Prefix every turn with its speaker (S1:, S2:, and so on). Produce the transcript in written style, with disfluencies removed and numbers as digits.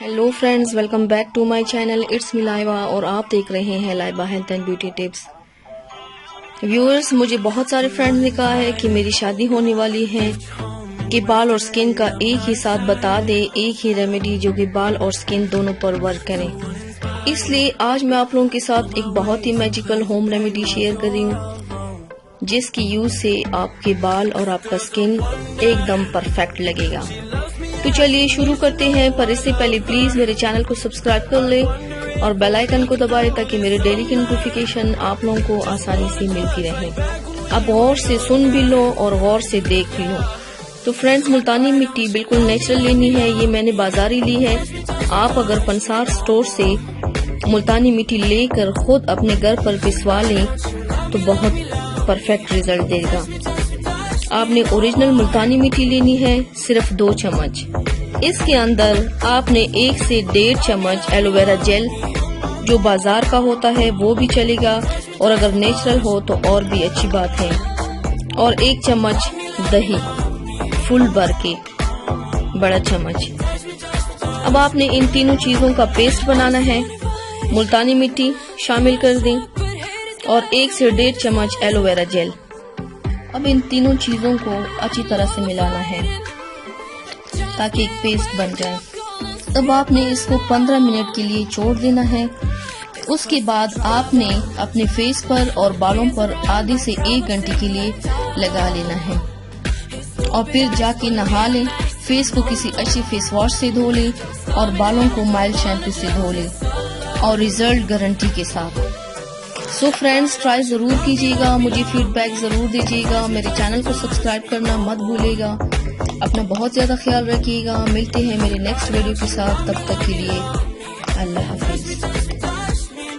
S1: Hello friends, welcome back to my channel. It's me Laiba और आप देख रहे हैं Laiba health and beauty tips. Viewers, मुझे बहुत सारे फ्रेंड्स ने कहा है कि मेरी शादी होने वाली है कि बाल और स्किन का एक ही साथ बता दे, एक ही रेमेडी जो कि बाल और स्किन दोनों पर वर्क करे। इसलिए आज मैं आप लोगों के साथ एक बहुत ही मैजिकल होम रेमेडी शेयर कर रही हूँ जिसकी यूज से आपके बाल और आपका स्किन एकदम परफेक्ट लगेगा। तो चलिए शुरू करते हैं, पर इससे पहले प्लीज मेरे चैनल को सब्सक्राइब कर ले और बेल आइकन को दबाएं ताकि मेरे डेली की नोटिफिकेशन आप लोगों को आसानी से मिलती रहे। अब गौर से सुन भी लो और गौर से देख भी लो। तो फ्रेंड्स, मुल्तानी मिट्टी बिल्कुल नेचुरल लेनी है। ये मैंने बाजारी ली है। आप अगर पंसार स्टोर से मुल्तानी मिट्टी लेकर खुद अपने घर पर पिसवा लें तो बहुत परफेक्ट रिजल्ट देगा। आपने ओरिजिनल मुल्तानी मिट्टी लेनी है, सिर्फ 2 चम्मच। इसके अंदर आपने 1 से 1.5 चम्मच एलोवेरा जेल, जो बाजार का होता है वो भी चलेगा, और अगर नेचुरल हो तो और भी अच्छी बात है, और 1 चम्मच दही फुल भर के, बड़ा चम्मच। अब आपने इन तीनों चीजों का पेस्ट बनाना है। मुल्तानी मिट्टी शामिल कर दें और 1 से 1.5 चम्मच एलोवेरा जेल। अब इन तीनों चीजों को अच्छी तरह से मिलाना है ताकि एक पेस्ट बन जाए। अब आपने इसको 15 मिनट के लिए छोड़ देना है। उसके बाद आपने अपने फेस पर और बालों पर आधे से 1 घंटे के लिए लगा लेना है, और फिर जाके नहा लें। फेस को किसी अच्छे फेस वॉश से धो लें और बालों को माइल्ड शैम्पू से धो लें, और रिजल्ट गारंटी के साथ। सो फ्रेंड्स, ट्राई जरूर कीजिएगा, मुझे फीडबैक जरूर दीजिएगा। मेरे चैनल को सब्सक्राइब करना मत भूलिएगा। अपना बहुत ज्यादा ख्याल रखिएगा। मिलते हैं मेरे नेक्स्ट वीडियो के साथ, तब तक के लिए अल्लाह हाफिज।